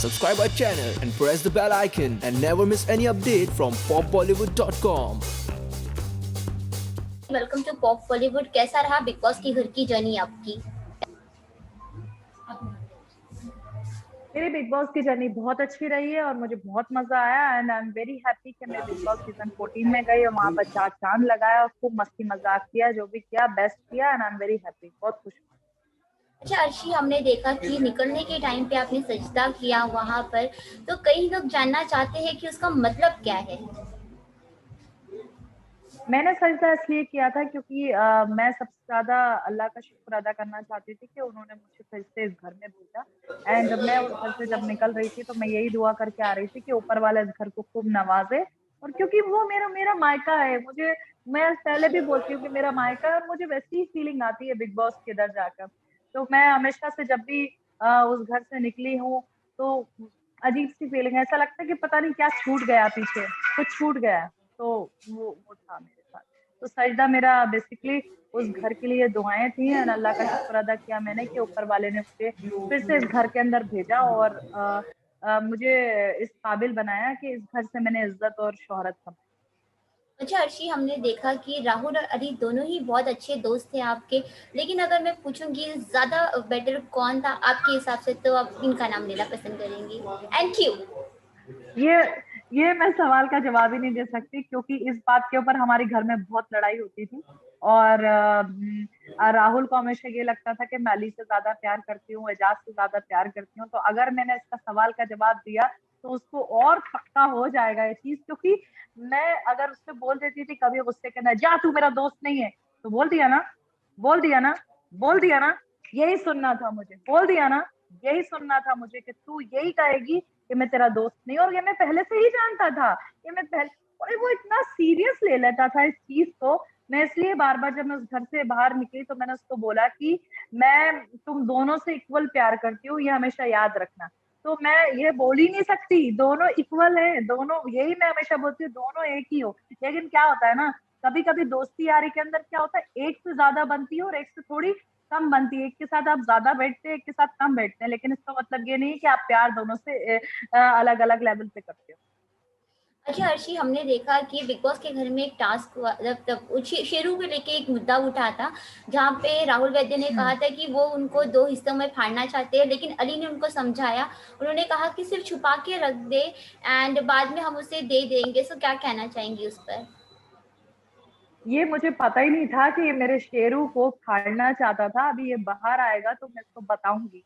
subscribe our channel and press the bell icon and never miss any update from popbollywood.com. Welcome to pop Bollywood. कैसा रहा big boss की घर की journey आपकी? मेरी बिग बॉस की जर्नी बहुत अच्छी रही है और मुझे बहुत मजा आया and I am very happy कि मैं बिग बॉस सीजन 14 में गई और वहां पर चार चांद लगाया और खूब मस्ती मजाक किया, जो भी किया बेस्ट किया and I am very happy, बहुत खुश हूँ। अच्छा अर्शी, हमने देखा कि निकलने के टाइम पे आपने सजदा किया वहां पर, तो कई लोग जानना चाहते हैं कि उसका मतलब क्या है। मैंने सजदा इसलिए किया था क्योंकि मैं सबसे ज्यादा अल्लाह का शुक्र अदा करना चाहती थी कि उन्होंने मुझे फिर से इस घर में भेजा एंड जब मैं उस घर से जब निकल रही थी तो मैं यही दुआ करके आ रही थी कि ऊपर वाला इस घर को खूब नवाजे, और क्योंकि वो मेरा मेरा मायका है, मुझे मैं पहले भी बोलती हूँ कि मेरा मायका है और मुझे वैसी ही फीलिंग आती है बिग बॉस के इधर जाकर। तो मैं हमेशा से जब भी उस घर से निकली हूँ तो अजीब सी फीलिंग है, ऐसा लगता है कि पता नहीं क्या छूट गया पीछे, कुछ छूट गया। तो वो था मेरे साथ। तो सजदा मेरा बेसिकली उस घर के लिए दुआएं थी और अल्लाह का शुक्र अदा किया मैंने कि ऊपर वाले ने मुझे फिर से इस घर के अंदर भेजा और मुझे इस काबिल बनाया कि इस घर से मैंने इज्जत और शोहरत कमाई। अच्छा अर्शी, हमने देखा कि राहुल और अली दोनों ही बहुत अच्छे दोस्त थे आपके, लेकिन अगर मैं पूछूंगी ज्यादा बेटर कौन था आपके हिसाब से, तो आप इनका नाम लेना पसंद करेंगी एंड क्यों? ये ये मैं सवाल का जवाब ही नहीं दे सकती क्योंकि इस बात के ऊपर हमारे घर में बहुत लड़ाई होती थी और राहुल को हमेशा ये लगता था कि मैं अली से ज्यादा प्यार करती हूँ, एजाज से ज्यादा प्यार करती हूँ। तो अगर मैंने इसका सवाल का जवाब दिया तो उसको और पक्का हो जाएगा ये चीज, क्योंकि मैं अगर उससे बोल देती थी कभी गुस्से के अंदर, जा तू मेरा दोस्त नहीं है, तो बोल दिया ना, बोल दिया ना, बोल दिया ना, यही सुनना था मुझे, बोल दिया ना, यही सुनना था मुझे कि तू यही कहेगी कि मैं तेरा दोस्त नहीं। और ये मैं पहले से ही जानता था, ये मैं पहले, और वो इतना सीरियस ले लेता था इस चीज को। मैं इसलिए बार बार जब मैं उस घर से बाहर निकली तो मैंने उसको बोला कि मैं तुम दोनों से इक्वल प्यार करती हूँ, ये हमेशा याद रखना। तो मैं ये बोल ही नहीं सकती दोनों इक्वल है, दोनों, यही मैं हमेशा बोलती हूँ दोनों एक ही हो। लेकिन क्या होता है ना, कभी कभी दोस्ती यारी के अंदर क्या होता है, एक से ज्यादा बनती है और एक से थोड़ी कम बनती है, एक के साथ आप ज्यादा बैठते हैं, एक के साथ कम बैठते हैं, लेकिन इसका मतलब ये नहीं कि आप प्यार दोनों से अलग अलग लेवल पे करते हो। अच्छा अर्शी, हमने देखा कि बिग बॉस के घर में एक टास्क हुआ, तब शेरू को लेके एक मुद्दा उठा था, जहाँ पे राहुल वैद्य ने कहा हम्म। था कि वो उनको दो हिस्सों में फाड़ना चाहते हैं, लेकिन अली ने उनको समझाया। उन्होंने कहा कि सिर्फ छुपा के रख दे एंड बाद में हम उसे दे देंगे। सो क्या कहना चाहेंगी उस पर? ये मुझे पता ही नहीं था कि ये मेरे शेरू को फाड़ना चाहता था, अभी ये बाहर आएगा तो मैं इसको बताऊंगी।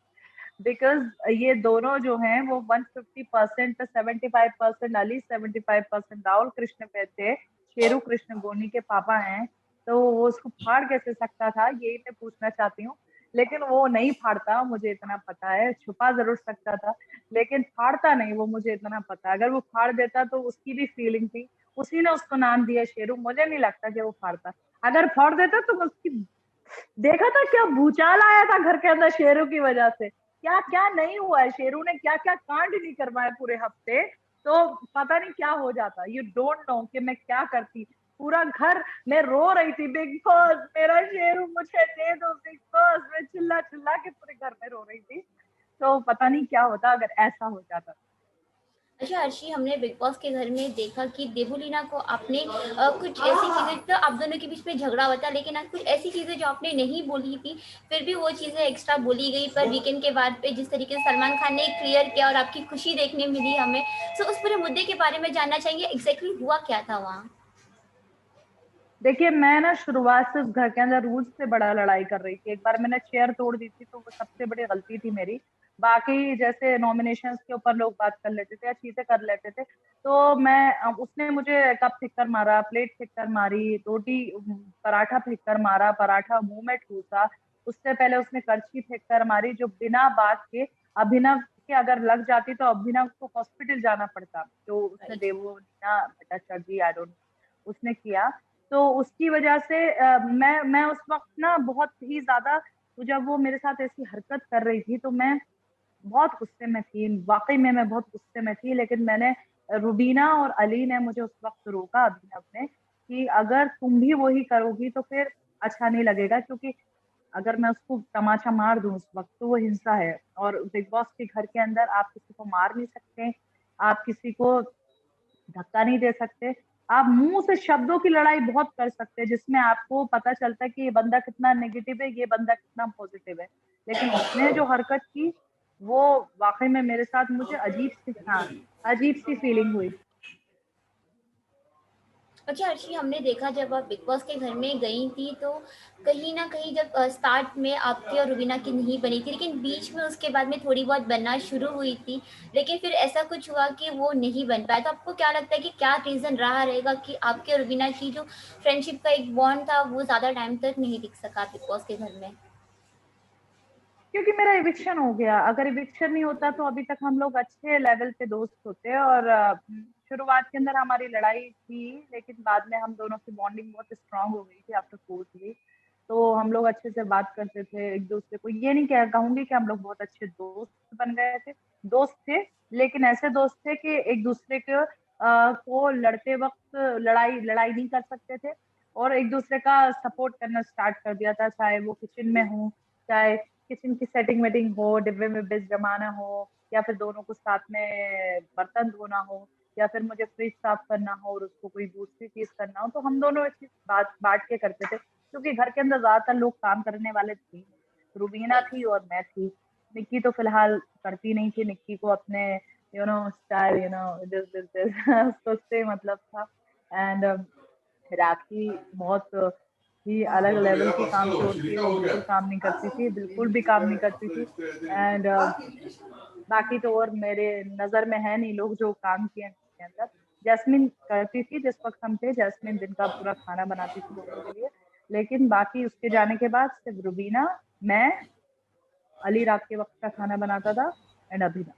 बिकॉज ये दोनों जो हैं वो 150% पे 75% अली, 75% राहुल कृष्ण पे थे। शेरू कृष्ण गोनी के पापा हैं, तो वो उसको फाड़ कैसे सकता था, यही मैं पूछना चाहती हूँ। लेकिन वो नहीं फाड़ता, मुझे इतना पता है, छुपा जरूर सकता था लेकिन फाड़ता नहीं, वो मुझे इतना पता है। अगर वो फाड़ देता तो उसकी भी फीलिंग थी, उसी ने उसको नाम दिया शेरू, मुझे नहीं लगता कि वो फाड़ता। अगर फाड़ देता तो उसकी, देखा था क्या भूचाल आया था घर के अंदर शेरू की वजह से, क्या क्या नहीं हुआ है, शेरू ने क्या क्या कांड नहीं करवाए पूरे हफ्ते। तो पता नहीं क्या हो जाता, यू डोंट नो कि मैं क्या करती। पूरा घर, मैं रो रही थी, बिग बॉस मेरा शेरू मुझे दे दो, बिग बॉस, मैं चिल्ला चिल्ला के पूरे घर में रो रही थी। तो पता नहीं क्या होता अगर ऐसा हो जाता। अच्छा अर्शी, हमने बिग बॉस के घर में देखा कि देवुलीना को आपने कुछ ऐसी चीजें, तो आप दोनों के बीच में झगड़ा हुआ था, लेकिन आज कुछ ऐसी चीजें जो आपने नहीं बोली थी, फिर भी वो चीजें एक्स्ट्रा बोली गई। पर वीकेंड के बाद पे जिस तरीके से सलमान खान ने क्लियर किया और आपकी खुशी देखने मिली हमें, तो उस पूरे मुद्दे के बारे में जानना चाहेंगे, एग्जैक्टली हुआ क्या था वहाँ? देखिए मैं ना शुरुआत से उस घर के अंदर रूल्स से बड़ा लड़ाई कर रही थी। एक बार मैंने चेयर तोड़ दी थी तो वो सबसे बड़ी गलती थी मेरी। बाकी जैसे नॉमिनेशंस के ऊपर लोग बात कर लेते थे या चीजें कर लेते थे, तो मैं उसने मुझे कप फेंक कर मारा, प्लेट फेंक कर मारी, रोटी पराठा फेंक कर मारा, पराठा मुंह में ठूसा। उससे पहले उसने करछी फेंक कर मारी, जो बिना बात के अभिनव के अगर लग जाती तो अभिनव को हॉस्पिटल जाना पड़ता, जो उसने right. Devoleena Bhattacharya I don't, उसने किया। तो उसकी वजह से मैं उस वक्त ना बहुत ही ज्यादा, तो जब वो मेरे साथ ऐसी हरकत कर रही थी तो मैं बहुत गुस्से में थी, वाकई में मैं बहुत गुस्से में थी। लेकिन मैंने, रुबीना और अली ने मुझे उस वक्त रोका, अभिनव ने, कि अगर तुम भी वही करोगी तो फिर अच्छा नहीं लगेगा, क्योंकि अगर मैं उसको तमाचा मार दूं उस वक्त तो वो हिंसा है। और बिग बॉस के घर के अंदर आप किसी को मार नहीं सकते, आप किसी को धक्का नहीं दे सकते। आप मुंह से शब्दों की लड़ाई बहुत कर सकते हैं जिसमें आपको पता चलता है कि ये बंदा कितना नेगेटिव है, ये बंदा कितना पॉजिटिव है। लेकिन उसने जो हरकत की वो वाकई में मेरे साथ मुझे अजीब सी फीलिंग हुई। अच्छा अर्शी, हमने देखा जब आप बिग बॉस के घर में गई थी तो कहीं न कहीं जब स्टार्ट में आपकी और रुबीना की नहीं बनी थी, लेकिन बीच में उसके बाद में थोड़ी बहुत बनना शुरू हुई थी, लेकिन फिर ऐसा कुछ हुआ कि वो नहीं बन पाया। तो आपको क्या लगता है कि क्या रीज़न रहा रहेगा कि आपके और रुबीना की जो फ्रेंडशिप का एक बॉन्ड था, वो ज़्यादा टाइम तक नहीं टिक सका बिग बॉस के घर में? क्योंकि मेरा इविक्शन हो गया। अगर इविक्शन नहीं होता तो अभी तक हम लोग अच्छे लेवल पे दोस्त होते। और शुरुआत के अंदर हमारी लड़ाई थी, लेकिन बाद में हम दोनों की बॉन्डिंग बहुत स्ट्रांग हो गई थी आफ्टर 4th वीक। तो हम लोग अच्छे से बात करते थे एक दूसरे को। ये नहीं कह कहूंगी कि हम लोग बहुत अच्छे दोस्त बन गए थे, दोस्त थे, लेकिन ऐसे दोस्त थे कि एक दूसरे को लड़ते वक्त लड़ाई लड़ाई नहीं कर सकते थे। और एक दूसरे का सपोर्ट करना स्टार्ट कर दिया था, चाहे वो किचन में हो, चाहे किचन की सेटिंग वेटिंग हो, डिब्बे में डिश जमाना हो, या फिर दोनों को साथ में बर्तन धोना हो, या फिर मुझे फ्रिज साफ करना हो और उसको कोई दूसरी चीज करना हो, तो हम दोनों एक चीज बांट के करते थे। क्योंकि घर के अंदर ज्यादातर लोग काम करने वाले थे, रुबीना थी और मैं थी। निक्की तो फिलहाल करती नहीं थी, निक्की को अपने स्टाइल दिस दिस दिस उसको उससे मतलब था। एंड राखी बहुत ही अलग लेवल की काम चोर थी, वो बिल्कुल काम नहीं करती थी, बिल्कुल भी काम नहीं करती थी। एंड बाकी तो और मेरे नजर में है नहीं लोग जो काम किए हैं इसके अंदर। जैस्मिन करती थी जिस वक्त हम थे, जैस्मिन दिन का पूरा खाना बनाती थी लोगों के लिए। लेकिन बाकी उसके जाने के बाद सिर्फ रुबीना, मैं, अली रात के वक्त का खाना बनाता था, एंड अभिनव।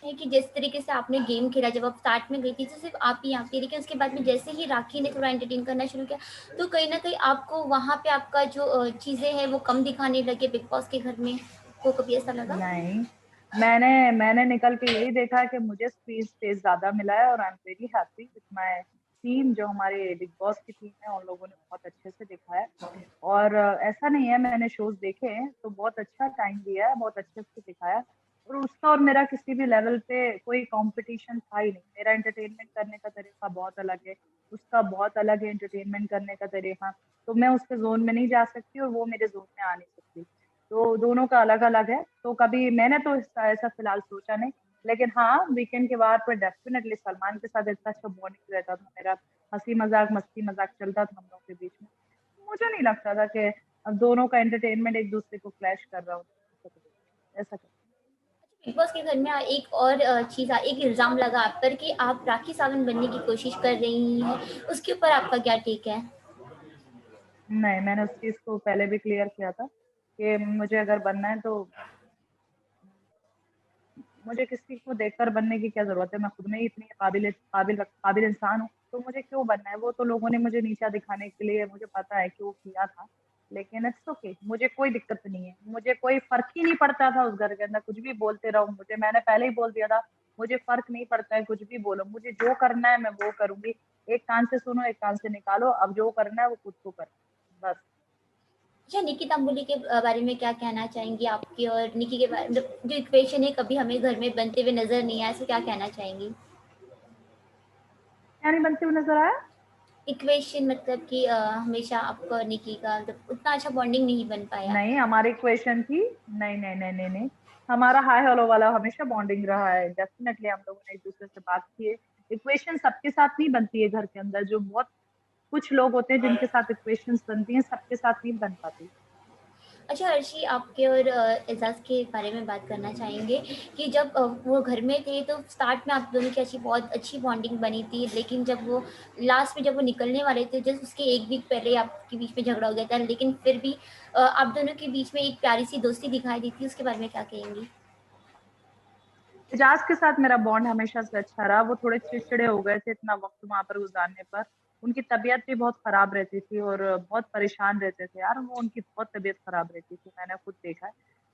है कि जिस तरीके से आपने गेम खेला जब आप स्टार्ट में गई थी तो सिर्फ आप ही थी, लेकिन उसके बाद में जैसे ही राखी ने थोड़ा एंटरटेन करना शुरू किया तो कहीं ना कहीं आपको वहाँ पे आपका जो चीज़ें हैं वो कम दिखाने लगे बिग बॉस के घर में। को कभी ऐसा लगा? नहीं, मैंने मैंने निकल के यही देखा कि मुझे स्क्रीन स्पेस ज्यादा मिला है। और I am very happy with my team, जो हमारे बिग बॉस की टीम है, उन लोगों ने बहुत अच्छे से देखा है। और ऐसा नहीं है, मैंने शोज देखे हैं तो बहुत अच्छा टाइम दिया है, बहुत अच्छे से दिखाया। और उसका और मेरा किसी भी लेवल पे कोई कंपटीशन था ही नहीं। मेरा एंटरटेनमेंट करने का तरीका बहुत अलग है, उसका बहुत अलग है एंटरटेनमेंट करने का तरीका। तो मैं उसके जोन में नहीं जा सकती और वो मेरे जोन में आ नहीं सकती। तो दोनों का अलग अलग है। तो कभी मैंने तो ऐसा फिलहाल सोचा नहीं। लेकिन हाँ, वीकेंड के बाद पर डेफिनेटली सलमान के साथ इतना अच्छा बॉन्डिंग रहता था मेरा, हंसी मजाक मस्ती मजाक चलता था हम लोगों के बीच में। मुझे नहीं लगता था कि अब दोनों का एंटरटेनमेंट एक दूसरे को क्लैश कर रहा हो। ऐसा कुछ। बिग बॉस के घर में एक और चीज़ एक इल्ज़ाम लगा आप पर कि आप राखी सावंत बनने की कोशिश कर रही हैं, उसके ऊपर आपका क्या टेक है? नहीं, मैंने उस चीज को पहले भी क्लियर किया था कि मुझे अगर बनना है तो मुझे किसी को देखकर बनने की क्या जरूरत है। मैं खुद में ही इतनी काबिल इंसान हूँ, तो मुझे क्यों बनना है। वो तो लोगों ने मुझे नीचा दिखाने के लिए, मुझे पता है कि वो किया था। लेकिन इट्स ओके, मुझे कोई दिक्कत नहीं है, मुझे कोई फर्क ही नहीं पड़ता था उस घर के अंदर। कुछ भी बोलते रहो मुझे, मैंने पहले ही बोल दिया था, मुझे फर्क नहीं पड़ता है, कुछ भी बोलो, मुझे जो करना है मैं वो करूंगी। एक कान से सुनो, एक कान से निकालो, अब जो करना है वो खुद को करना है, बस। अच्छा, निकी तंबुली के बारे में क्या कहना चाहेंगी आपकी और निकी के बारे मतलब जो इक्वेशन है कभी हमें घर में बनते हुए नजर नहीं आया, इसको क्या कहना चाहेंगी? क्या नहीं बनते हुए नजर आया? इक्वेशन मतलब कि हमेशा आपका और निकी का मतलब उतना अच्छा बॉन्डिंग नहीं बन पाया। नहीं, हमारी क्वेश्चन थी। नहीं नहीं नहीं नहीं नहीं, हमारा हाई हेलो वाला हमेशा बॉन्डिंग रहा है। डेफिनेटली हम लोगों ने एक दूसरे से बात की है। इक्वेशन सबके साथ नहीं बनती है घर के अंदर, जो बहुत कुछ लोग होते हैं जिनके साथ इक्वेशंस बनती हैं, सबके साथ नहीं बन पाती। अच्छा अर्शी, आपके और एजाज के बारे में बात करना चाहेंगे कि जब वो घर में थे तो स्टार्ट में आप दोनों की अच्छी बहुत अच्छी बॉन्डिंग बनी थी, लेकिन जब वो लास्ट में जब वो निकलने वाले थे जस्ट उसके एक वीक पहले आपके बीच में झगड़ा हो गया था, लेकिन फिर भी आप दोनों के बीच में एक प्यारी सी दोस्ती दिखाई दी थी, उसके बारे में क्या कहेंगी? एजाज के साथ मेरा बॉन्ड हमेशा से अच्छा रहा। वो थोड़े चिड़चिड़े हो गए थे इतना वक्त वहां पर गुजारने पर। उनकी तबीयत भी बहुत खराब रहती थी और बहुत परेशान रहते थे यार। वो उनकी बहुत तबीयत खराब रहती थी, मैंने खुद देखा है।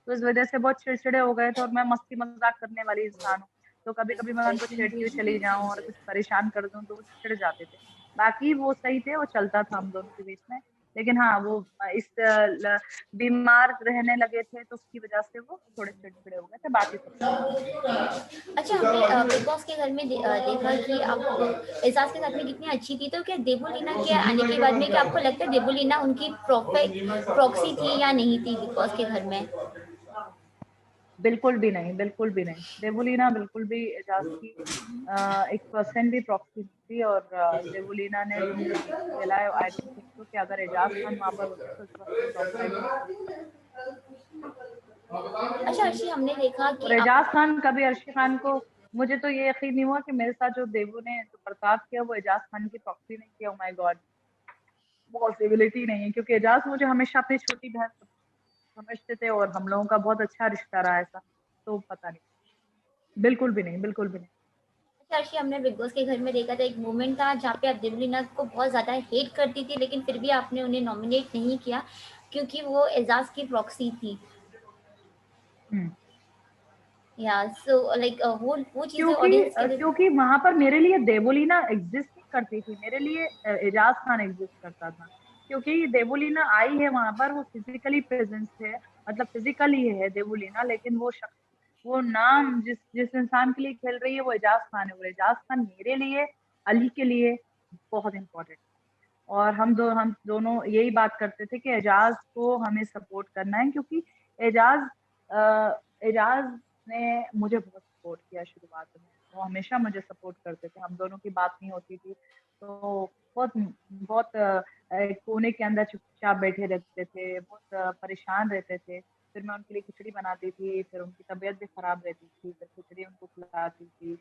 तो इस वजह से बहुत चिड़चिड़े हो गए थे। और मैं मस्ती मजाक करने वाली इंसान हूँ, तो कभी कभी मैं उनको छेड़ती हुई चली जाऊं और कुछ परेशान कर दूं तो वो चिढ़ जाते थे। बाकी वो सही थे, वो चलता था हम दोनों के बीच में। लेकिन हाँ वो बीमार रहने लगे थे तो उसकी वजह से वो थोड़े चिड़चिड़े हो गए थे, बाकी सब। अच्छा, हमने बिग बॉस के घर में देखा कि आप एजाज के साथ में कितनी अच्छी थी, तो क्या देबुलीना के आने के बाद में क्या आपको लगता है देबुलीना उनकी प्रॉक्सी थी या नहीं थी बिग बॉस के घर में? बिल्कुल भी नहीं, बिल्कुल भी नहीं। देवुलीना बिल्कुल भी एजाज की 1% भी प्रॉक्सी नहीं थी। और देवुलीना ने जो खेला है, आई डोंट थिंक सो कि अगर एजाज खान वहाँ पर होते तो इस वक्त वो टॉप 5 में होते। अच्छा अर्शी, हमने देखा और कि एजाज आप खान कभी अर्शी खान को, मुझे तो ये यकीन नहीं हुआ कि मेरे साथ जो देवू ने जो बर्ताव किया वो एजाज खान की प्रॉक्सी नहीं किया। माय गॉड, पॉसिबिलिटी नहीं है, क्योंकि एजाज मुझे हमेशा अपनी छोटी बहन समझते थे और हम लोगों का बहुत अच्छा रिश्ता रहा ऐसा। तो पता नहीं, बिल्कुल भी नहीं, बिल्कुल भी नहीं। अच्छा अर्शी, हमने बिग बॉस के घर में देखा था, एक मोमेंट था जहाँ पे आप देवलीना को बहुत ज़्यादा हेट करती थी, लेकिन फिर भी आपने उन्हें नॉमिनेट नहीं किया क्योंकि वो एजाज की प्रॉक्सी थी। हम्म। या सो लाइक वो चीज़ें ऑडियंस के लिए। क्योंकि वहां पर मेरे लिए देवोलीना एग्जिस्ट नहीं करती थी, मेरे लिए एजाज खान एग्जिस्ट करता था। क्योंकि देवोलीना आई है वहां पर, वो फिजिकली प्रेजेंस है, मतलब फिजिकली है देवोलीना, लेकिन वो शख्स, वो नाम जिस जिस इंसान के लिए खेल रही है वो एजाज खान है। और एजाज खान मेरे लिए, अली के लिए बहुत इंपॉर्टेंट। और हम दोनों यही बात करते थे कि एजाज को हमें सपोर्ट करना है, क्योंकि एजाज एजाज ने मुझे बहुत सपोर्ट किया शुरुआत में। वो हमेशा मुझे सपोर्ट करते थे, हम दोनों की बात नहीं होती थी तो बहुत बहुत एक कोने के अंदर चुपचाप बैठे रहते थे, बहुत परेशान रहते थे। फिर मैं उनके लिए खिचड़ी बनाती थी, फिर उनकी तबीयत भी खराब रहती थी, फिर खिचड़ी उनको खिलाती थी।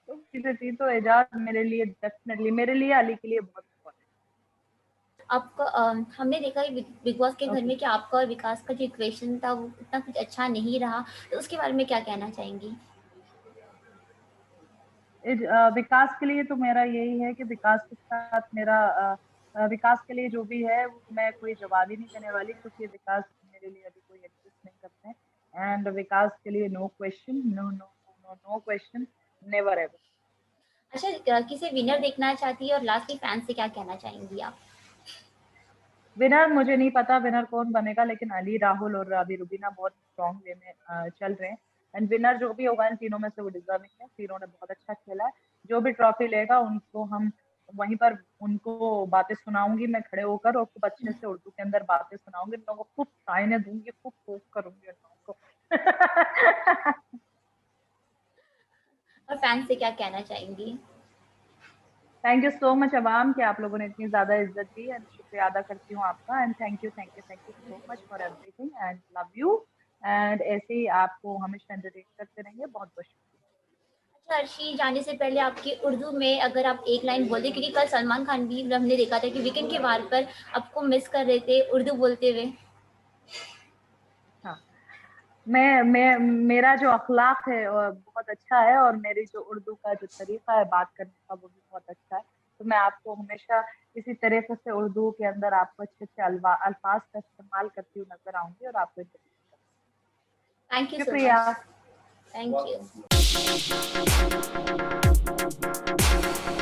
तो चीजें थी, तो एजाज मेरे लिए डेफिनेटली, मेरे लिए, अली के लिए बहुत important आपका हमने देखा कि बिग बॉस के है। घर ओके। में कि आपका और विकास का जो इक्वेशन था वो इतना कुछ अच्छा नहीं रहा, तो उसके बारे में क्या कहना चाहेंगी? विकास के लिए तो मेरा यही है कि विकास के साथ मेरा विकास के लिए जो भी है वो मैं कोई जवाब ही नहीं देने वाली, क्योंकि विकास मेरे लिए अभी कोई एग्जिस्ट नहीं करते हैं। एंड विकास के लिए no question, no no no no question, never ever. अच्छा, किसे विनर देखना चाहती है और लास्टली फैंस से क्या कहना चाहेंगी आप? विनर मुझे नहीं पता विनर कौन बनेगा, लेकिन अली, राहुल और अभी रुबीना बहुत स्ट्रॉन्ग वे में चल रहे हैं। एंड विनर जो भी होगा इन तीनों में से वो डिजर्विंग है, तीनों ने बहुत अच्छा खेला है। जो भी ट्रॉफी लेगा उनको हम वहीं पर उनको बातें सुनाऊंगी मैं खड़े होकर, और खूब अच्छे से उर्दू के अंदर बातें सुनाऊंगी, उन लोगों को खूब ताने दूंगी, खूब पोक करूंगी उन लोगों को। और फैंस से क्या कहना चाहेंगी? थैंक यू सो मच अवाम कि आप लोगों ने इतनी ज्यादा इज्जत दी, एंड शुक्रिया अदा करती हूँ आपका। And thank you, thank you, thank you so much for everything, and love you. And ऐसे ही आपको हमेशा एंटरटेन करते रहेंगे। बहुत बहुत शुक्रिया। अच्छा अर्शी, जाने से पहले आपकी उर्दू में अगर आप एक लाइन बोल दें, क्योंकि कल सलमान खान भी हमने देखा था कि वीकेंड के वार पर आपको मिस कर रहे थे उर्दू बोलते हुए। हाँ, मैं मेरा जो अखलाक है बहुत अच्छा है, और मेरी जो उर्दू का जो तरीका है बात करने का वो भी बहुत अच्छा है। तो मैं आपको हमेशा इसी तरीके से उर्दू के अंदर आपको अच्छे अच्छे अल्फाज का इस्तेमाल करती हुई नजर आऊंगी और आपको थैंक यू सो शुक्रिया। मच। Thank you.